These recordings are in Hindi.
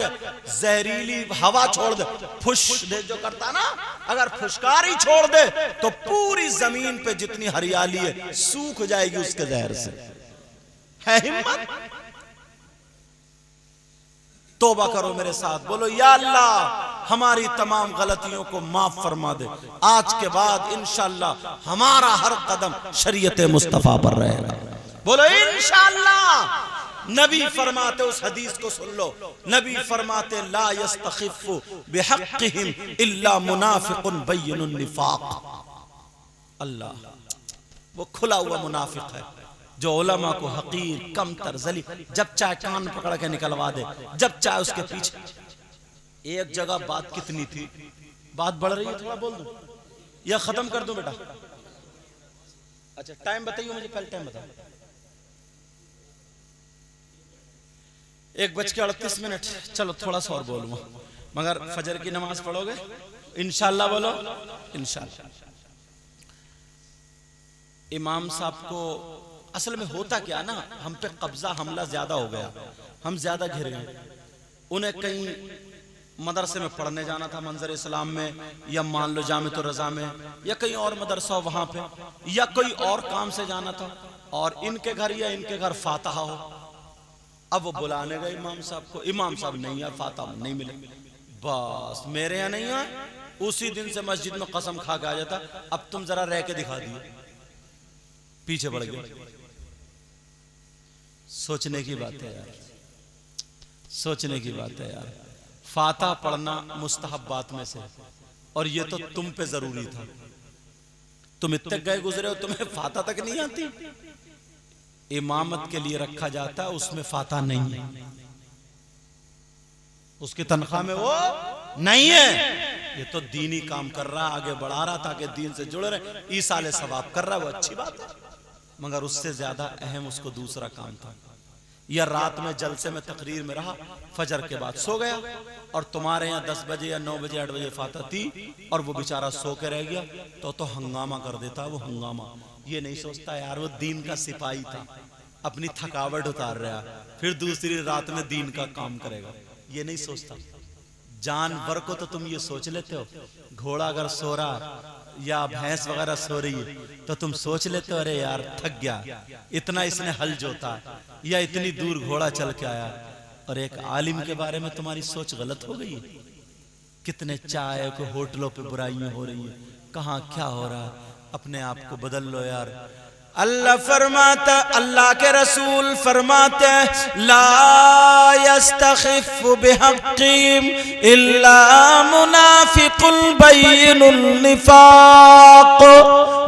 जहरीली हवा छोड़ दे, फुश दे जो करता ना, अगर फुशकारी छोड़ दे तो पूरी जमीन पे जितनी हरियाली है सूख जाएगी उसके जहर से। है हिम्मत? तौबा करो मेरे साथ, बोलो या अल्लाह हमारी तमाम गलतियों को माफ फरमा दे। आज के बाद इंशाअल्लाह हमारा हर कदम शरीयत मुस्तफा पर रहेगा। बोलो इंशाअल्लाह। नबी फरमाते, उस हदीस को सुन लो, नबी फरमाते ला यस्तखिफु बिहक्किहिम इल्ला मुनाफिकुन बय्यिनुन निफाक। अल्लाह, वो खुला हुआ मुनाफिक है जो उलमा को हकीर, कमतर, जलील, जब चाहे कान पकड़ के निकलवा दे, जब चाहे उसके पीछे। एक जगह बात कितनी थी, बात बढ़ रही है, थोड़ा बोल दूं या खत्म कर दूं बेटा? अच्छा टाइम बताइए मुझे, पहले टाइम बताओ। 1:38। चलो थोड़ा सा और बोलूंगा, मगर फजर की नमाज पढ़ोगे इंशाअल्लाह? बोलो इंशाअल्लाह। इमाम साहब को असल में होता क्या ना, हम पे कब्जा हमला ज्यादा हो गया, हम ज्यादा घिर गए। उन्हें कहीं मदरसे में पढ़ने जाना था, मंजर इस्लाम में, या मान लो जामिअतुर रज़ा में, या कहीं और मदरसा हो वहां पे, या कोई और काम से जाना था, और इनके घर या इनके घर फातिहा हो। अब वो बुलाने गए इमाम साहब को, इमाम साहब नहीं आए, फातिहा नहीं मिले। बस मेरे यहाँ नहीं आए, उसी दिन से मस्जिद में कसम खा के आ जाता, अब तुम जरा रह के दिखा दिए, पीछे बढ़ गए। सोचने की बात है यार, सोचने की बात है यार। फातिहा पढ़ना मुस्तहब्बात में से, और ये तो तुम पे जरूरी था। तुम इतने गए गुजरे हो, तुम्हें फातिहा तक नहीं आती। इमामत के लिए रखा जाता है, उसमें फातिहा नहीं है, उसकी तनख्वाह में वो नहीं है। ये तो दीनी काम कर रहा है, आगे बढ़ा रहा था कि दीन से जुड़ रहे, ईसाले सवाब कर रहा है, वो अच्छी बात है, मगर उससे ज्यादा अहम उसको दूसरा काम था। या रात में जलसे में तकरीर में रहा, फजर के बाद सो गया, और तुम्हारे यहाँ 10 बजे या 9 बजे 8 बजे फातिहा थी, और वो बेचारा सो के रह गया, तो हंगामा कर देता वो हंगामा। ये नहीं सोचता यार वो दीन का सिपाही था, अपनी थकावट उतार रहा, फिर दूसरी रात में दीन का काम करेगा, ये नहीं सोचता। जानवर को तो तुम ये सोच लेते हो, घोड़ा अगर सो रहा या भैंस वगैरह सो रही है तो तुम सोच लेते हो अरे यार थक गया, इतना इसने हल जोता, या इतनी दूर घोड़ा चल के आया। और एक आलिम के बारे में तुम्हारी सोच गलत हो गई है। कितने चाय को होटलों पे बुराइयां हो रही है, कहाँ क्या हो रहा है, अपने आप को बदल लो यार। अल्लाह फरमाता, अल्लाह के रसूल फरमाते, ला यस्तखिफु बिहक्किम इल्ला मुनाफिकुल बय्यिनुन निफाक।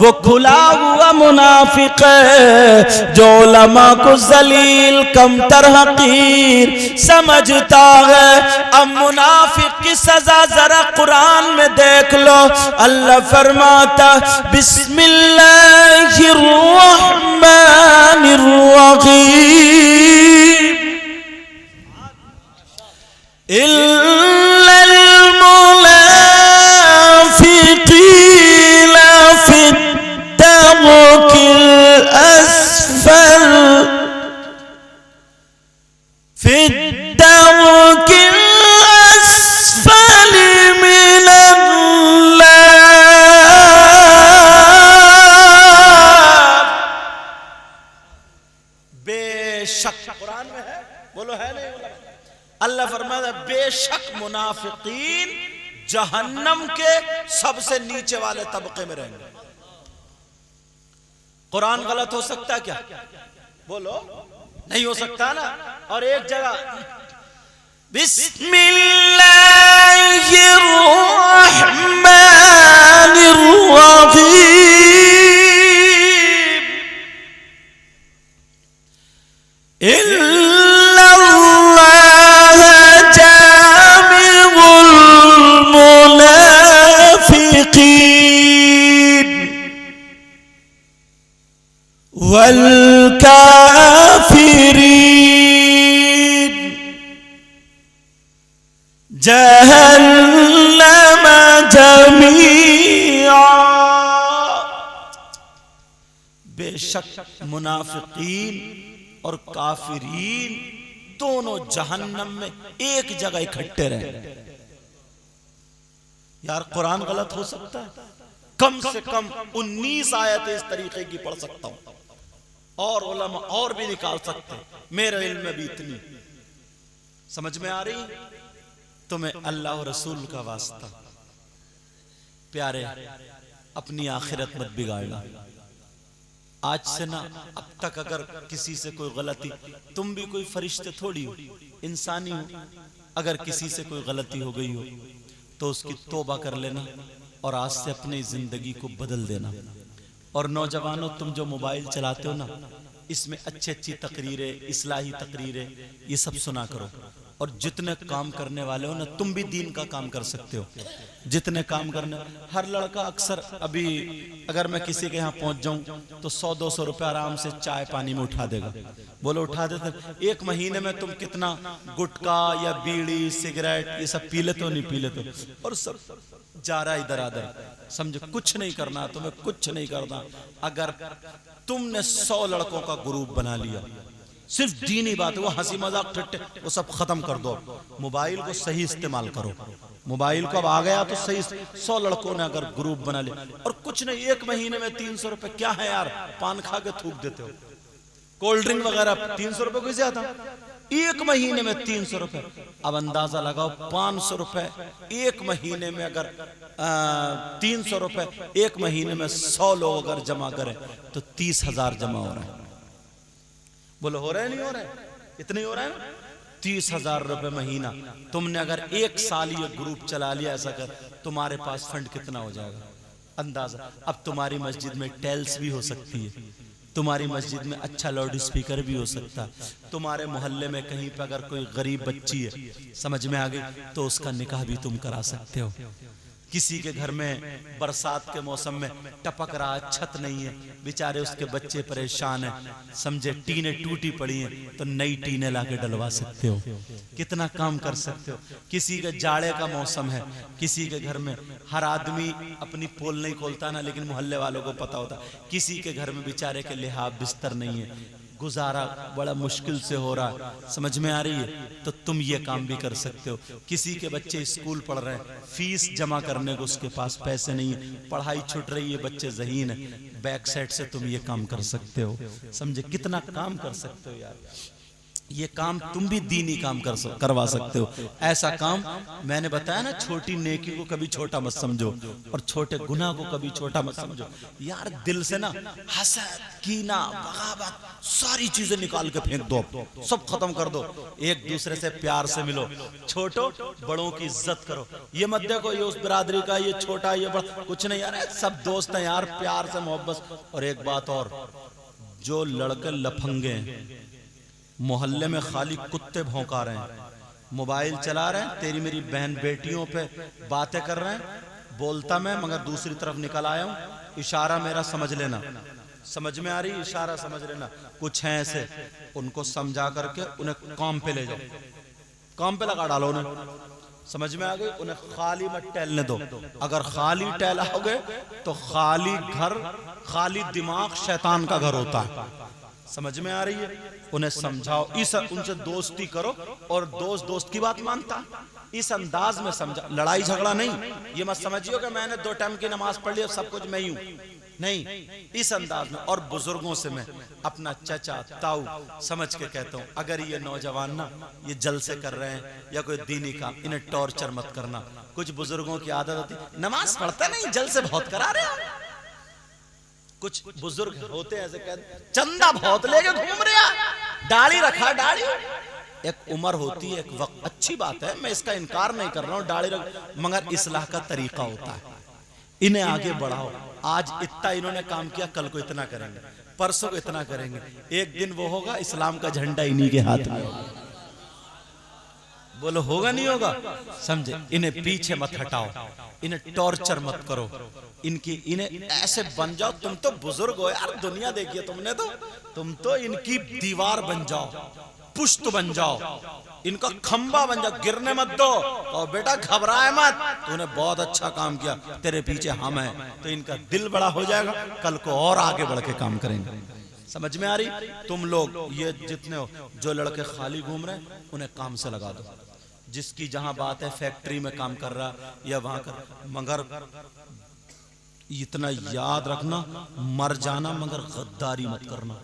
वो खुला हुआ मुनाफिक है जो उलमा को जलील, कमतर, हकीर समझता है। अब मुनाफिक की सजा जरा कुरान में देख लो। अल्लाह फरमाता, बिस्मिल्लाहिर रहमानिर रहीम, इल्लल मुनाफिकीना फिद्दरकिल अस्फल, फिद्दरकिल अस्फल मिनन नार। बेशक कुरान में है, बोलो है नहीं? अल्लाह फरमाता, बेशक मुनाफिकीन जहन्नम के सबसे नीचे वाले तबके में रहेंगे। कुरान गलत हो सकता है क्या? बोलो नहीं हो सकता ना। और एक जगह बिस्मिल्लाहिर रहमानिर रहीम, वल काफिरीन जहन्नम जमीआ। बेशक मुनाफिकीन और काफिरीन दोनों जहन्नम में एक जगह इकट्ठे रहे। यार कुरान गलत हो सकता है? कम से कम 19 आयतें इस तरीके की पढ़ सकता हूं, और उलमा और भी निकाल सकते हैं, मेरे इल्म में भी इतनी। समझ में आ रही? तुम्हें अल्लाह और रसूल का वास्ता प्यारे, अपनी आखिरत मत बिगाड़ना। आज से ना अब तक अगर किसी से कोई गलती, तुम भी कोई फरिश्ते थोड़ी हो, इंसानी हो, अगर किसी से कोई गलती हो गई हो तो उसकी तौबा कर लेना और आज से अपनी जिंदगी को बदल देना। और नौजवानों, तुम जो मोबाइल चलाते हो ना, इसमें अच्छी अच्छी तकरीरें, इस्लाही तकरीरें, ये सब सुना करो। और जितने काम करने वाले हो ना, तुम भी दीन का काम कर सकते हो। जितने काम करने, हर लड़का अक्सर, अभी अगर मैं किसी के यहाँ पहुंच जाऊं तो 100-200 रुपए आराम से चाय पानी में उठा देगा। बोलो उठा देते? एक महीने में तुम कितना गुटखा या बीड़ी सिगरेट ये सब पी लेते हो? नहीं पी लेते हो? और सब जा रहा इधर आधर। समझो, कुछ नहीं करना तुम्हें, कुछ नहीं करना। अगर तुमने 100 लड़कों का ग्रुप बना लिया, सिर्फ दीनी बात, वो हंसी मजाक ठट्टे वो सब खत्म कर दो। मोबाइल को सही इस्तेमाल करो। मोबाइल को अब आ गया तो सही। 100 लड़कों ने अगर ग्रुप बना लिया, और कुछ नहीं, एक महीने में 300 रुपए क्या है यार? पान खा के थूक देते हो, कोल्ड ड्रिंक वगैरह 300 रुपए कोई ज्यादा? एक महीने में 300 रुपए। अब अंदाजा लगाओ, 500 रुपए एक महीने में, अगर 300 रुपए एक महीने में 100 लोग अगर जमा करें तो 30,000 जमा हो रहा है। बोलो हो रहा है? नहीं हो रहा है? इतने हो रहा है ना? 30,000 रुपए महीना। तुमने अगर 1 साल ये ग्रुप चला लिया ऐसा कर, तुम्हारे पास फंड कितना हो जाएगा अंदाजा। अब तुम्हारी मस्जिद में टाइल्स भी हो सकती है, तुम्हारी मस्जिद में अच्छा लाउड स्पीकर भी हो सकता है, तुम्हारे मोहल्ले में कहीं पे अगर कोई गरीब बच्ची है, समझ में आ गई, तो उसका निकाह भी तुम करा सकते हो। किसी के घर में बरसात के मौसम में टपक रहा है, छत नहीं है, बेचारे उसके बच्चे परेशान हैं, समझे, टीने टूटी पड़ी हैं, तो नई टीने लाके डलवा सकते हो। कितना काम कर सकते हो। किसी के जाड़े का मौसम है, किसी के घर में, हर आदमी अपनी पोल नहीं खोलता ना, लेकिन मोहल्ले वालों को पता होता, किसी के घर में बेचारे के लिहाफ बिस्तर नहीं है, गुजारा बड़ा मुश्किल से हो रहा है, समझ में आ रही है, तो तुम ये काम भी कर सकते हो। किसी के बच्चे स्कूल पढ़ रहे हैं, फीस जमा करने को उसके पास पैसे नहीं है, पढ़ाई छूट रही है, बच्चे ज़हीन है, बैक साइड से तुम ये काम कर सकते हो। समझे, कितना काम कर सकते हो यार। ये काम तुम भी दीनी काम करवा सकते हो। ऐसा काम मैंने बताया ना, छोटी नेकी को कभी छोटा मत समझो और छोटे गुनाह को कभी छोटा मत समझो। यार दिल से ना हसद, कीना, बगावत, सारी चीजें निकाल के फेंक दो, सब खत्म कर दो। एक दूसरे से प्यार से मिलो, छोटो बड़ों की इज्जत करो। ये मत देखो ये उस बिरादरी का, ये छोटा, ये बड़ा, कुछ नहीं यार, सब दोस्त हैं यार, प्यार से मोहब्बत। और एक बात और, जो लड़के लफंगे हैं, मोहल्ले में खाली कुत्ते भौंका रहे हैं, मोबाइल चला रहे हैं, तेरी मेरी बहन बेटियों पे बातें कर रहे हैं, बोलता मैं मगर दूसरी तरफ निकल आया हूं, इशारा मेरा समझ लेना, समझ में आ रही, इशारा समझ लेना। कुछ हैं ऐसे, उनको समझा करके उन्हें काम पे ले जाओ, काम पे लगा डालो उन्हें, समझ में आ गई। उन्हें खाली मत टहलने दो। अगर खाली टहलाओगे तो खाली घर, खाली दिमाग शैतान का घर होता है, समझ में आ रही है। उन्हें समझाओ, इस उनसे दोस्ती करो, और दोस्त की बात मानता, इस अंदाज में समझा, लड़ाई झगड़ा नहीं। ये मत समझियो कि मैंने 2 टाइम की नमाज पढ़ ली, सब कुछ मैं ही हूं, नहीं, इस अंदाज में। और बुजुर्गों से मैं अपना चचा ताऊ समझ के कहता हूं, अगर ये नौजवान ना ये जलसे कर रहे हैं या कोई दीनी काम, इन्हें टॉर्चर मत करना। कुछ बुजुर्गों की आदत होती, नमाज पढ़ते नहीं, जलसे बहुत करा रहे हैं। कुछ बुजुर्ग होते हैं ऐसे कहते, चंदा बहुत लेके घूम रहे, दाढ़ी रखा, दाढ़ी एक उम्र होती है, एक वक्त, अच्छी बात है, मैं इसका इनकार नहीं कर रहा हूँ, दाढ़ी रख, मगर इस्लाह का तरीका होता है। इन्हें आगे बढ़ाओ। आज इतना इन्होंने काम किया, कल को इतना करेंगे, परसों को इतना करेंगे, एक दिन वो होगा इस्लाम का झंडा इन्हीं के हाथ में होगा। बोलो होगा नहीं होगा? समझे, इन्हें पीछे मत हटाओ, इन्हें टॉर्चर मत करो, इन्हें ऐसे बन जाओ। तुम तो बुजुर्ग हो यार, दुनिया देखिए तुमने, तो तुम तो इनकी दीवार बन जाओ, पुष्ट बन जाओ, इनका खंबा बन जाओ, गिरने मत दो। और बेटा घबराए मत, तूने बहुत अच्छा काम किया, तेरे पीछे हम हैं, तो इनका दिल बड़ा हो जाएगा, कल को और आगे बढ़ के काम करेंगे, समझ में आ रही? तुम लोग ये जितने हो जो लड़के खाली घूम रहे हैं उन्हें काम से लगा दो। जिसकी जहां बात है फैक्ट्री में काम कर रहा या वहां कर, मगर इतना याद रखना, मर जाना मगर गद्दारी मत करना।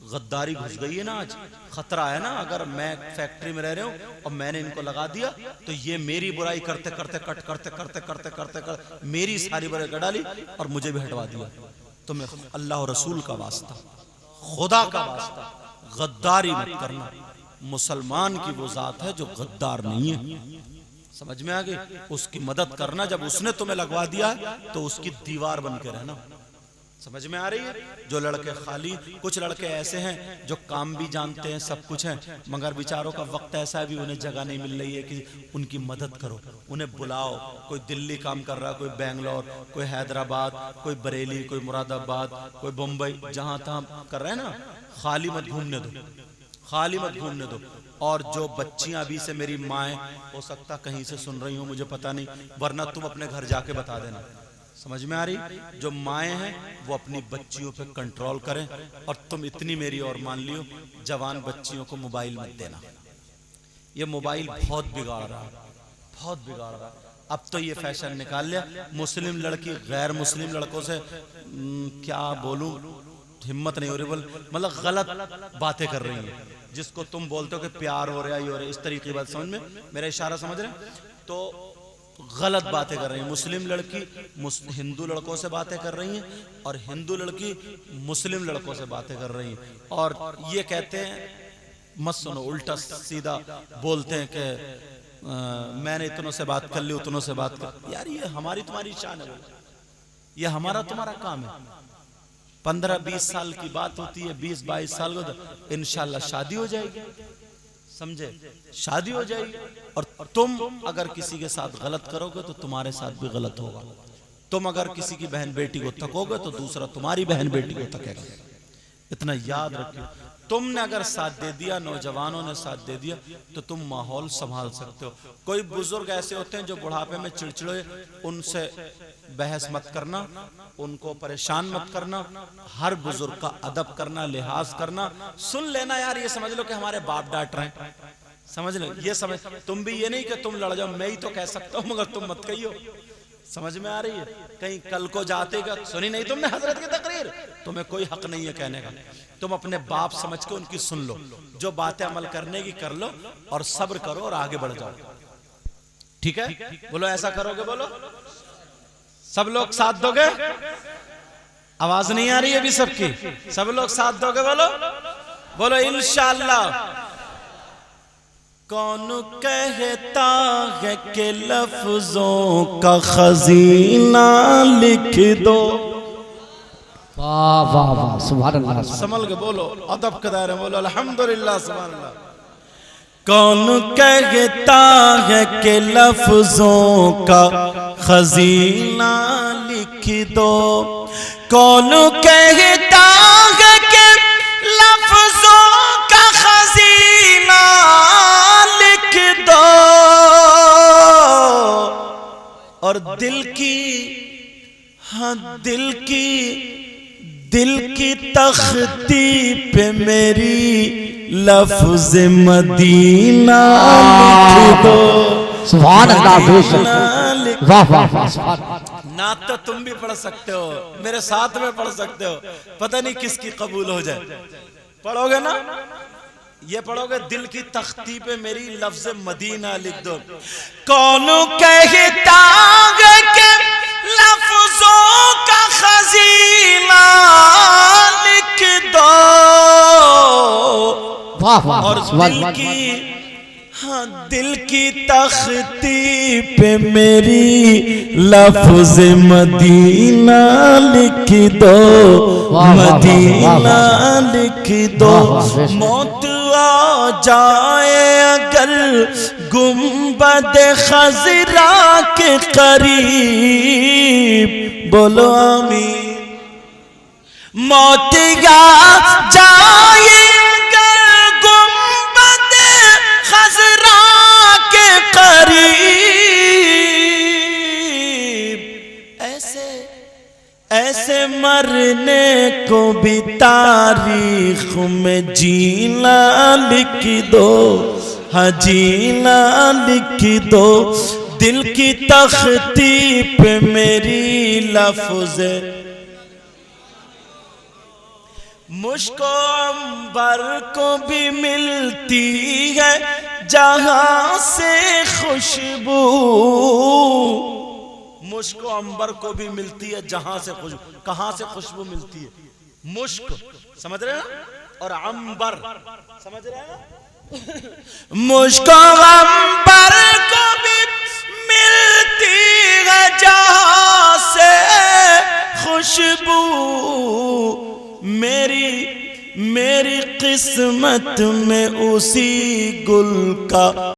गद्दारी घुस गई है ना आज, खतरा है ना। अगर मैं फैक्ट्री में रह रहा हूं और मैंने इनको लगा दिया तो ये मेरी बुराई करते करते कट करते करते करते करते करते मेरी सारी बुराई कर डाली और मुझे भी हटवा दिया। तो मैं अल्लाह और रसूल का वास्ता, खुदा का वास्ता, गद्दारी मत करना। मुसलमान की वो जात है जो गद्दार नहीं है। समझ में आ गई? उसकी मदद करना, जब उसने तुम्हें लगवा दिया तो उसकी दीवार बन के रहना। समझ में आ रही है? जो लड़के खाली, कुछ लड़के ऐसे हैं जो काम भी जानते हैं, सब कुछ है, मगर बेचारों का वक्त ऐसा है भी उन्हें जगह नहीं मिल रही है कि उनकी मदद करो, उन्हें बुलाओ। कोई दिल्ली काम कर रहा, कोई बेंगलोर, कोई हैदराबाद, कोई बरेली, कोई मुरादाबाद, कोई मुंबई, जहां तहां कर रहे हैं ना। खाली मत घूमने दो, खाली मत घूमने दो। और जो बच्चियां अभी से, मेरी माएँ हो सकता कहीं से सुन रही हो, मुझे पता नहीं, वरना तुम अपने घर जाके बता देना। समझ में आ रही? जो माएँ हैं वो अपनी बच्चियों पे कंट्रोल करें। और तुम इतनी मेरी और मान लियो, जवान बच्चियों को मोबाइल मत देना। ये मोबाइल बहुत बिगाड़ रहा है, बहुत बिगाड़ रहा है। अब तो ये फैशन निकाल लिया, मुस्लिम लड़की गैर मुस्लिम लड़कों से क्या बोलूं, हिम्मत नहीं हो रही, मतलब गलत बातें कर रही है। जिसको तुम बोलते हो कि प्यार हो रहा है, ये हो रहा है, इस तरीके की बात, समझ में मेरा इशारा समझ रहे हैं? तो गलत बातें कर रही है। मुस्लिम लड़की हिंदू लड़कों से बातें कर रही है और हिंदू लड़की मुस्लिम लड़कों से बातें कर रही है। और ये कहते हैं, मत सुनो, उल्टा सीधा बोलते हैं कि मैंने इतनों से बात कर ली, उतनों से बात कर। यार ये हमारी तुम्हारी शान है, ये हमारा तुम्हारा काम है। 15-20 साल की बात होती है, 20-22 साल को तो इंशाल्लाह शादी हो जाएगी। समझे? शादी हो जाएगी। और तुम अगर किसी के साथ गलत करोगे तो तुम्हारे साथ भी गलत होगा। तुम अगर किसी की बहन बेटी को थकोगे तो दूसरा तुम्हारी बहन बेटी को थकेगा। इतना याद रखियो। तुमने अगर साथ दे दिया, नौजवानों ने साथ दे दिया, तो तुम माहौल संभाल सकते हो। कोई बुजुर्ग ऐसे होते हैं जो बुढ़ापे में चिड़चिड़े, उनसे बहस मत करना, उनको परेशान मत करना। हर बुजुर्ग का अदब करना, लिहाज करना। सुन लेना यार, ये समझ लो कि हमारे बाप डांट रहे हैं, समझ लो, ये समझ। तुम भी ये नहीं कि तुम लड़ जाओ, मैं ही तो कह सकता हूं मगर तुम मत कहियो। समझ में आ रही है? कहीं कल को जाते का सुनी नहीं तुमने हजरत की तकरीर, तुम्हें कोई हक नहीं है कहने का। तुम अपने बाप समझ के उनकी सुन लो, जो बातें अमल करने की कर लो और सब्र करो और आगे बढ़ जाओ। ठीक है? बोलो ऐसा करोगे? बोलो सब लोग साथ दोगे? आवाज नहीं आ रही है अभी सबकी? सब लोग साथ दोगे? बोलो बोलो इंशाअल्लाह। कौन कहता है कि लफ्जों का खजीना लिख दो। वाह वाह वाह, सुभान अल्लाह। संभल के बोलो, अदब के दायरे बोलो अल्हम्दुलिल्लाह, सुभान अल्लाह। कौन कहता है कि लफ्जों का खजीना लिख दो। कौन कहता है कि लफ्जों का खजीना लिख दो। और दिल की, हाँ दिल की तख्ती पे मेरी लफ्ज मदीना लिख दो। सुभान अल्लाह, बेशक, वाह वाह वाह। ना तो तुम भी पढ़ सकते हो, मेरे साथ में पढ़ सकते हो, पता नहीं किसकी कबूल हो जाए। पढ़ोगे ना? ये पढ़ोगे, दिल की तख्ती पे मेरी लफ्ज मदीना लिख दो। कौन कहता है कि लफ्जों का खजीना लिख दो। और दिल की तख्ती पे मेरी लफ्ज मदीना लिख दो, मदीना लिख दो। मौत आ जाए अगर गुंबद खजरा के करीब, बोलो आमीन। मौत आ जाए ऐसे मरने को भी तारीख में जीना लिख दो, हाँ जीना लिख दो। दिल की तख्ती पे मेरी लफ्ज़े मुश्को अंबर को भी मिलती है जहां से खुशबू। मुश्को अंबर को भी मिलती है जहां से खुशबू। कहां से खुशबू मिलती है? मुश्क, समझ रहे हैं? और अंबर, समझ रहे हैं? मुश्को अंबर को भी मिलती है जहां से खुशबू। मेरी किस्मत में उसी गुल का